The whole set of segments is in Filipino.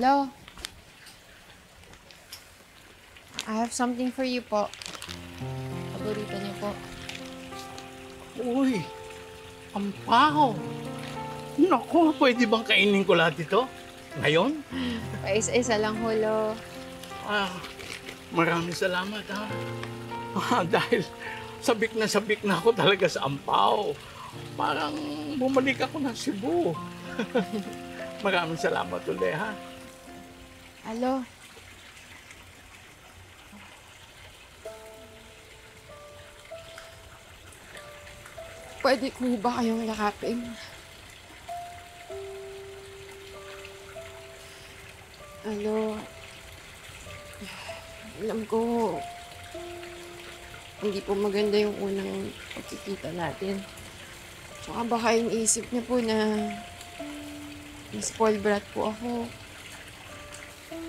Lo, I have something for you po. Paborito niyo po. Uy, ampaw. Naku, pwede bang kainin ko lahat ito? Ngayon? Paisa-isa lang ho, Lo. Maraming salamat, ha? Dahil sabik na ako talaga sa ampaw. Parang bumalik ako ng Cebu. Maraming salamat ulit, ha? Alo. Pwede ko ba kayong yakapin? Alo. Alam ko, hindi po maganda yung unang pagkikita natin. Tsaka baka yung isip niya po na spoiled brat po ako.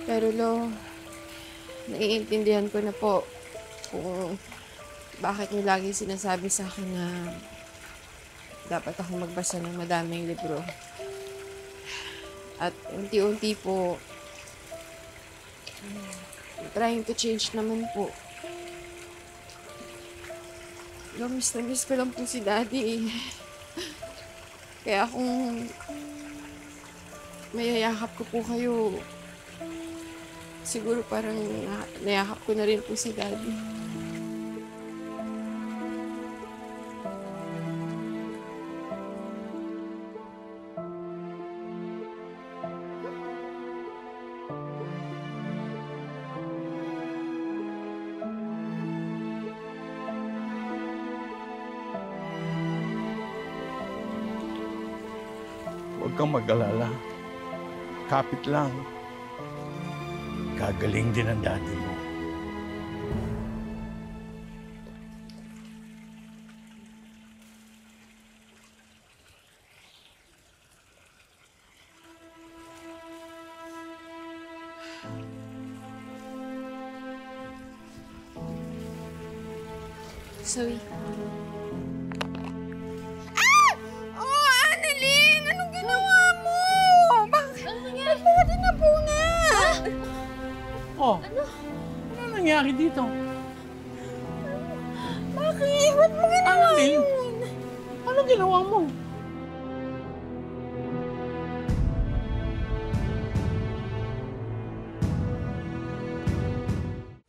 Pero Lo, naiintindihan ko na po kung bakit niyo lagi sinasabi sa akin na dapat ako magbasa ng madaming libro. At unti-unti po, trying to change naman po. Lo, miss na miss ko lang po si Daddy. Kaya kung mayayakap ko po kayo, siguro parang nayakap ko na rin po si Daddy. Huwag kang mag-alala. Kapit lang. Gagaling din ang daddy mo. Zoe. Oh, ano nangyari dito? Bakit? Ba't mo ginawa yun? Anong ginawa mo?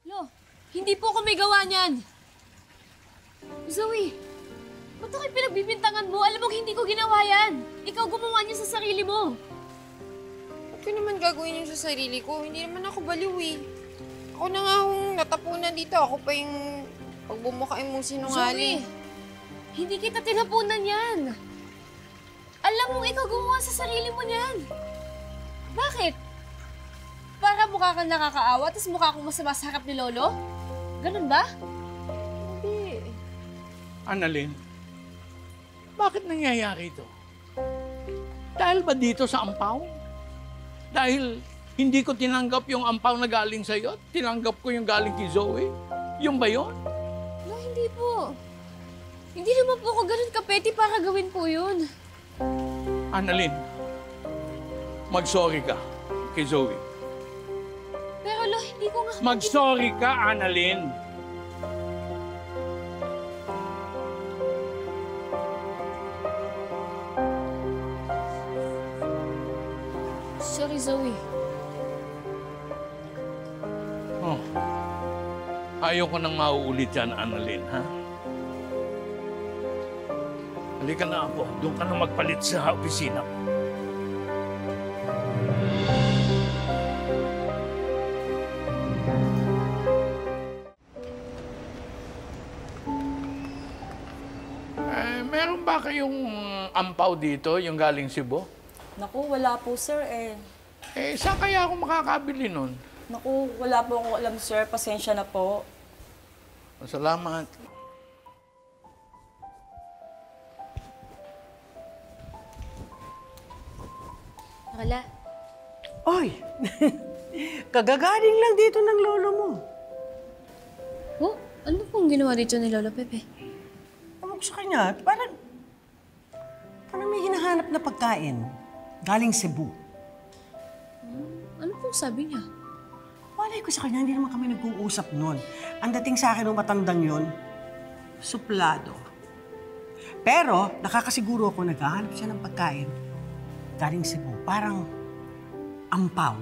Lo, hindi po ako may gawa niyan. Zoe, ba't ako'y pinagbibintangan mo? Alam mo, hindi ko ginawa yan. Ikaw gumawa niya sa sarili mo. Ba't ko naman gagawin yung sa sarili ko? Hindi naman ako baliw eh. Ako na nga akong natapunan dito. Ako pa yung pagbumukain mong sinungaling. Zoe, hindi kita tinapunan yan. Alam mo, ikaw gumawa sa sarili mo niyan. Bakit? Para mukha kang nakakaawa, tapos mukha kong masama sa harap ni Lolo? Ganun ba? Hindi. Annalyn, bakit nangyayari ito? Dahil ba dito sa ampaw? Dahil hindi ko tinanggap yung ampaw na galing sa'yo? Tinanggap ko yung galing kay Zoe? Yung ba yun? No, hindi po. Hindi naman po ako ganun kapeti para gawin po yun. Annalyn, mag-sorry ka kay Zoe. Pero Lo, hindi ko nga... Mag-sorry ka, Annalyn. Sorry, Zoe. Oh. Ayaw ko nang mauulit yan, Annalyn, ha? Halika na ako. Doon ka na magpalit sa opisina ko. Meron ba kayong ampaw dito, yung galing Cebu? Naku, wala po, sir, eh. Saan kaya ako makakabili nun? Naku, wala po akong alam, sir. Pasensya na po. Salamat. Nakala. Oy! Kagagaling lang dito ng lolo mo. Oh, ano pong ginawa dito ni Lolo Pepe? Ewan ko sa kanya, parang may hinahanap na pagkain. Galing Cebu. Ano pong sabi niya? Malay ko sa kanya, hindi naman kami nag-uusap nun. Ang dating sa akin ng matandang yon, suplado. Pero, nakakasiguro ako naghahanap siya ng pagkain. Galing Cebu, parang ampaw.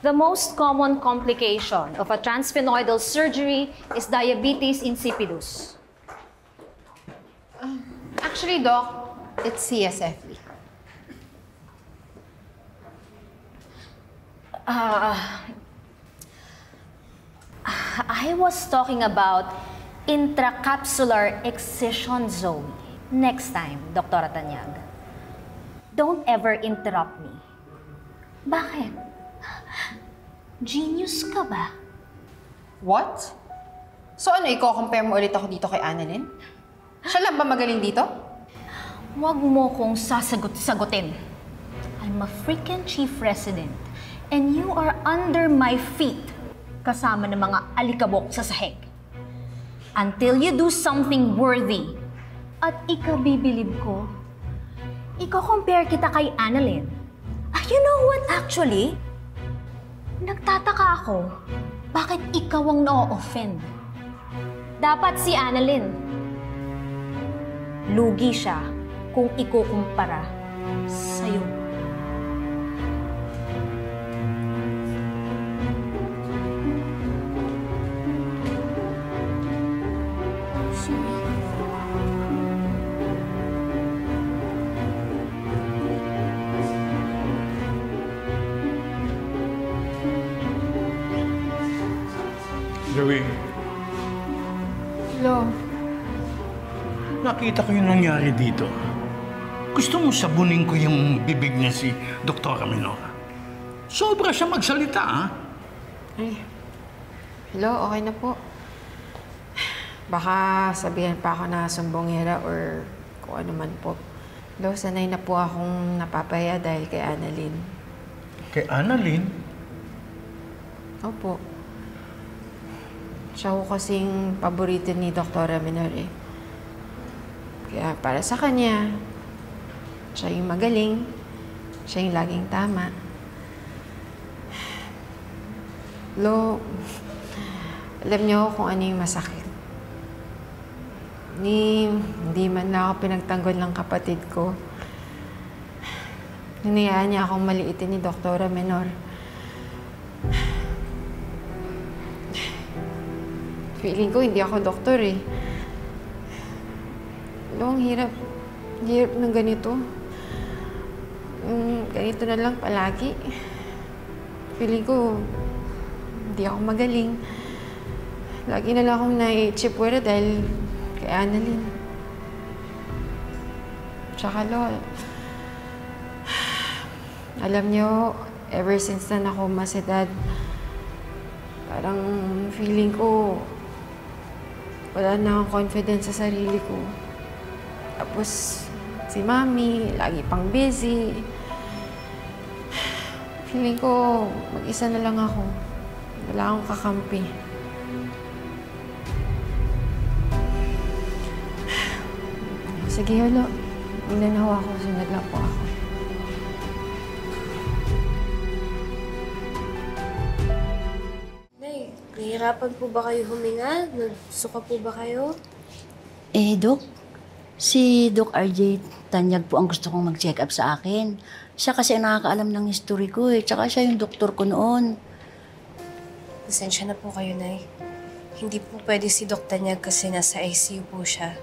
The most common complication of a transsphenoidal surgery is diabetes insipidus. Actually, Doc, it's CSFD. I was talking about intracapsular excision zone. Next time, Dr. Tanyag, don't ever interrupt me. Bakit? Genius ka ba? What? So ano, i-compare mo ulit ako dito kay Annalyn? Siya lang ba magaling dito? Huwag mo kong sasagot-sagutin. I'm a freaking chief resident and you are under my feet kasama ng mga alikabok sa sahig. Until you do something worthy at ikabibilib ko, iko-compare kita kay Annalyn. You know what actually? Nagtataka ako, bakit ikaw ang na-offend? Dapat si Annalyn. Lugi siya kung ikukumpara sa'yo. Joey, Hello. nakita ko yung nangyari dito. Gusto mo sabunin ko yung bibig niya si Dr. Minora? Sobra siya magsalita, ha? Ay. Hello, okay na po. Baka sabihan pa ako na sumbongera or kung ano man po. Hello, sanay na po akong napapaya dahil kay Annalyn. Kay Annalyn? Opo. Siya ko kasing paborito ni Dr. Minor eh. Kaya para sa kanya, siya yung magaling, siya yung laging tama. Lo, alam niyo kung ano yung masakit. Hindi man lang ako pinagtanggol ng kapatid ko. Hinayaan niya akong maliitin ni Dr. Minor. Feeling ko hindi ako doktor eh. Ang hirap. Hirap ng ganito. Ganito na lang palagi. Feeling ko hindi ako magaling. Lagi na lang akong nai-chipwera dahil kay Annalyn. Tsaka Lol, alam niyo, ever since na nakoma si Dad, parang feeling ko wala na akong confidence sa sarili ko. Tapos, si Mami, lagi pang busy. Feeling ko, mag-isa na lang ako. Wala akong kakampi. Sige, Holo. Hindi na ako. Sunod lang po ako. Nay, nahihirapan po ba kayo huminga? Nagsuka po ba kayo? Doc, si Doc RJ Tanyag po ang gusto kong mag-check up sa akin. Siya kasi ang nakakaalam ng history ko eh. Tsaka siya yung doktor ko noon. Pasensya na po kayo, Nay. Hindi po pwede si Doc Tanyag kasi nasa ICU po siya.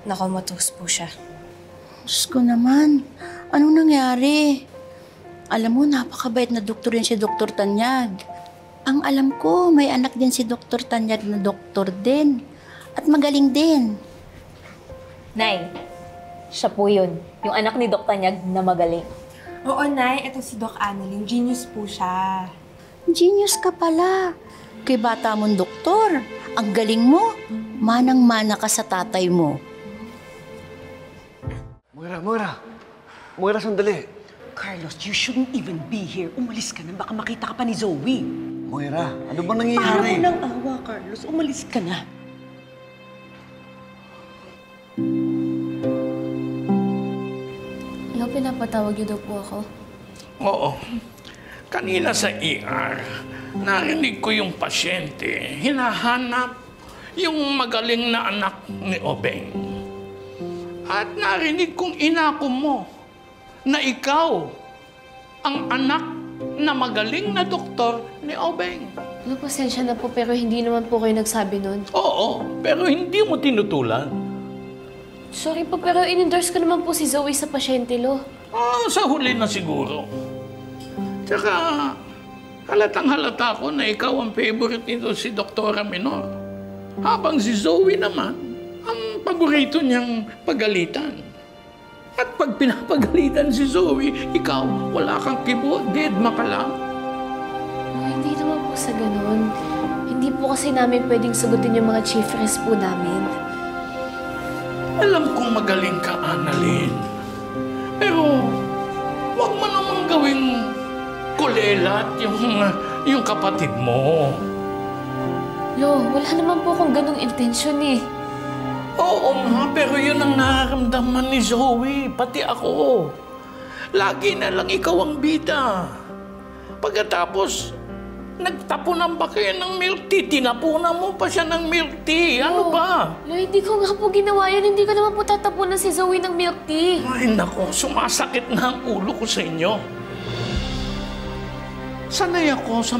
Nakomatose po siya. Diyos ko naman, anong nangyari? Alam mo, napakabait na doktor yun si Dr. Tanyag. Ang alam ko, may anak din si Dr. Tanyag na doktor din. At magaling din. Nay, siya po yun. Yung anak ni Dr. Tanyag na magaling. Oo, Nay. Ito si Doc Annalyn. Genius po siya. Genius ka pala. Kay bata mong doktor. Ang galing mo. Manang-mana ka sa tatay mo. Moira, sandali. Carlos, you shouldn't even be here. Umalis ka na. Baka makita ka pa ni Zoe. Moira, ano ba Para nangyayari? mo ng awa, Carlos. Umalis ka na. pinapatawag niyo daw po ako? Oo. Kanina sa ER, narinig ko yung pasyente. Hinahanap yung magaling na anak ni Obeng. At narinig kong inako mo na ikaw ang anak na magaling na doktor ni Obeng. Ano, pasensya na po pero hindi naman po kayo nagsabi nun. Oo, pero hindi mo tinutulan. Sorry po pero in-endorse ko naman po si Zoe sa pasyente, Lo. Sa huli na siguro. Tsaka, halatang-halata ko na ikaw ang favorite nito si Doktora Menor. Habang si Zoe naman, ang paborito niyang pagalitan. At pag pinapagalitan si Zoe, ikaw, wala kang kibo, deadma ka lang. No, hindi naman po sa ganun. Hindi po kasi namin pwedeng sagutin yung mga chief risk po namin. Alam kong magaling ka, Annalyn. Pero, wag mo namang gawing kulelat yung kapatid mo. Lo, wala naman po akong ganung intensyon eh. Oo nga, pero yun ang nararamdaman ni Zoe, pati ako. Lagi na lang ikaw ang bida. Pagkatapos, nagtapunan ba kayo ng milk tea? Tinapunan mo pa siya ng milk tea. Ano ba? Lo, hindi ko nga po ginawa yan. Hindi ko naman po tatapunan si Zoe ng milk tea. Ay nako, sumasakit na ang ulo ko sa inyo. Sanay ako sa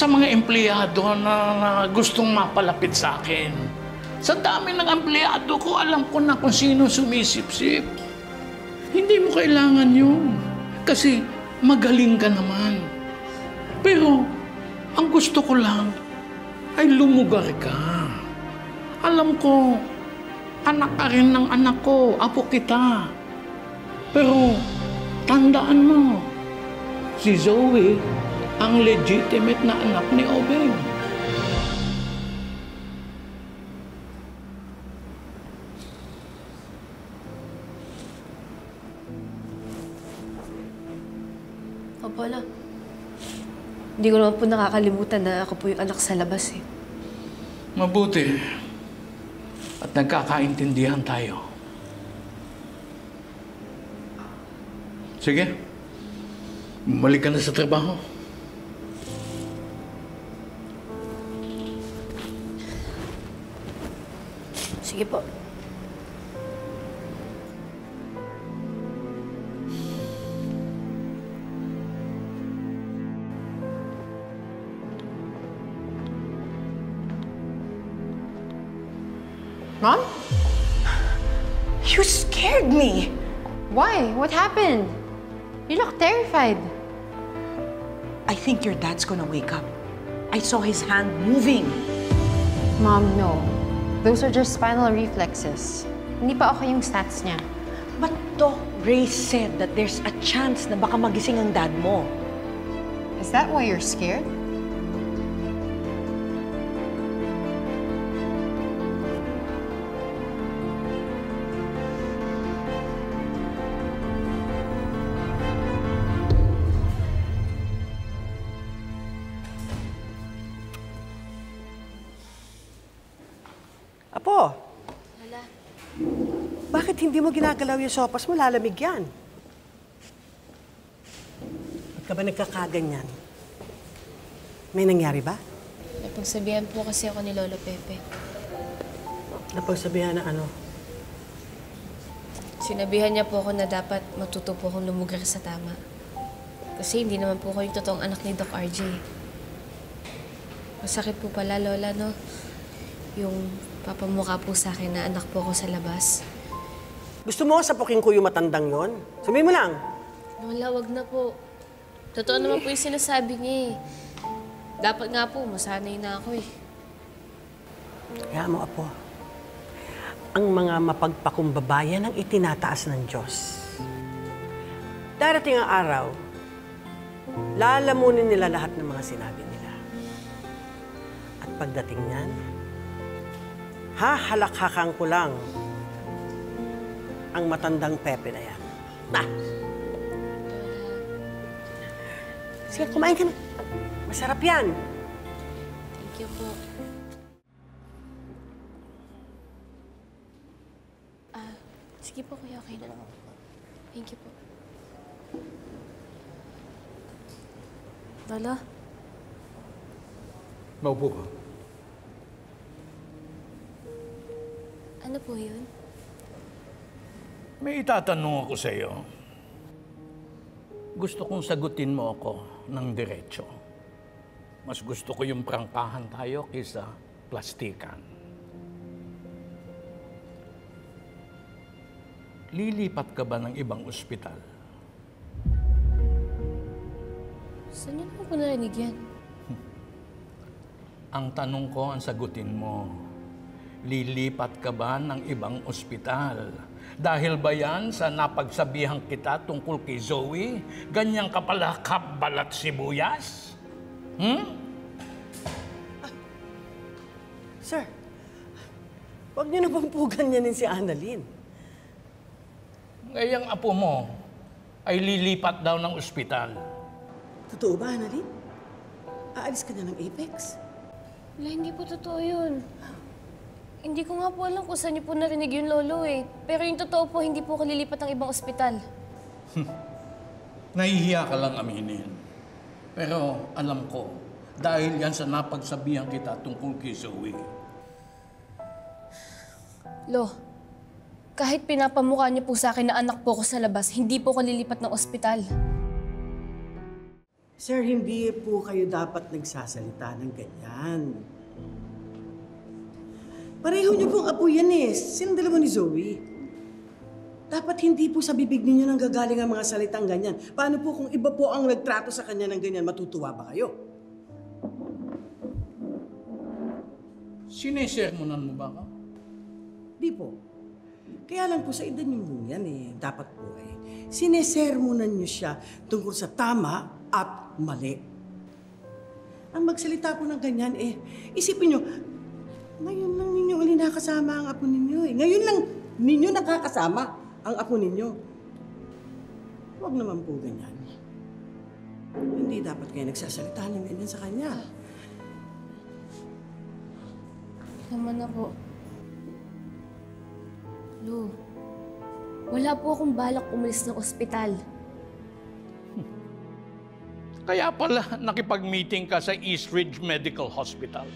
mga empleyado na gustong mapalapit sa akin. Sa dami ng empleyado ko, alam ko na kung sino sumisip-sip. Hindi mo kailangan yun. Kasi magaling ka naman. Pero, ang gusto ko lang ay lumugar ka. Alam ko, anak ka rin ng anak ko, apo kita. Pero, tandaan mo, si Zoe ang legitimate na anak ni Obeng. Opo, Lo. Hindi ko naman po nakakalimutan na ako po yung anak sa labas eh. Mabuti. At nagkakaintindihan tayo. Sige. Bumalik ka na sa trabaho. Sige po. Mom? You scared me! Why? What happened? You look terrified. I think your dad's gonna wake up. I saw his hand moving. Mom, no. Those are just spinal reflexes. Hindi pa okay yung stats niya. But Doc Ray said that there's a chance na baka magising ang dad mo. Is that why you're scared? Apo, bakit hindi mo ginagalaw yung sopas mo? Lalamig yan. Ba't ka ba nagkakaganyan? May nangyari ba? Napagsabihan po kasi ako ni Lolo Pepe. Napagsabihan na ano? Sinabihan niya po ako na dapat matuto po akong lumugar sa tama. Kasi hindi naman po ako yung totoong anak ni Doc RJ. Masakit po pala, Lola, no? Yung papamukha po sa akin na anak po ako sa labas. Gusto mo sapukin ko yung matandang yon? Sabihin mo lang. Lola, wag na po. Totoo naman po yung sinasabi niya eh. Dapat nga po, masanay na ako eh. Kaya mo, Apo. Ang mga mapagpakumbabayan ang itinataas ng Diyos. Darating ang araw, lalamunin nila lahat ng mga sinabi nila. At pagdating niyan, hahalakhakan ko lang ang matandang Pepe na yan. Na! Sige, kumain ka na. Masarap yan. Thank you po. Sige po, kuya, okay na. Thank you po. Lolo? Maupo ka. Ano po yun? May itatanong ako sa iyo. Gusto kong sagutin mo ako ng diretso. Mas gusto ko yung prangkahan tayo kaysa plastikan. Lilipat ka ba ng ibang ospital? Saan niyo po narinig yan? Ang tanong ko, ang sagutin mo, lilipat ka ba ng ibang ospital? Dahil ba yan sa napagsabihan kita tungkol kay Zoe? Ganyan ka pala kabalat sibuyas? Sir, huwag niyo na bang po ganyanin si Annalyn? Ngayang apo mo ay lilipat daw ng ospital. Totoo ba, Annalyn? Aalis ka na ng Apex? Wala, hindi po totoo yun. Hindi ko nga po alam kung saan niyo po narinig yung lolo eh. Pero yung totoo po, hindi po ako lilipat ng ibang ospital. Nahihiya ka lang aminin. Pero alam ko, dahil yan sa napagsabihan kita tungkol kay Zoe. Lo, kahit pinapamukha niyo po sa akin na anak po ko sa labas, hindi po ako lilipat ng ospital. Sir, hindi po kayo dapat nagsasalita ng ganyan. Pareho niyo pong apo yan eh. Silang dalawa ni Zoe. Dapat hindi po sa bibig ninyo nang gagaling ang mga salitang ganyan. Paano po kung iba po ang nagtrato sa kanya ng ganyan, matutuwa ba kayo? Sinesermonan mo ba ka? Di po. Kaya lang po sa edad niyo po yan eh. Dapat po eh. Sinesermonan niyo siya tungkol sa tama at mali. Ang magsalita po ng ganyan eh, isipin niyo, ngayon lang ninyo uli nakasama ang apo ninyo eh. Ngayon lang ninyo nakakasama ang apo ninyo. Huwag naman po ganyan. Hindi dapat kayo nagsasalita ng ganyan sa kanya. Naman na po. Lo, wala po akong balak umalis ng ospital. Kaya pala nakipag-meeting ka sa East Ridge Medical Hospital.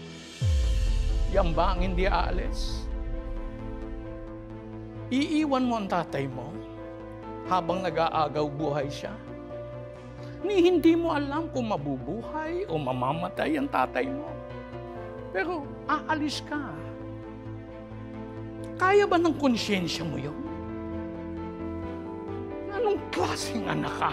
Yan ba ang hindi aalis? Iiwan mo ang tatay mo habang nag-aagaw buhay siya? Ni hindi mo alam kung mabubuhay o mamamatay ang tatay mo. Pero aalis ka. Kaya ba ng konsyensya mo yun? Anong klaseng anak ka?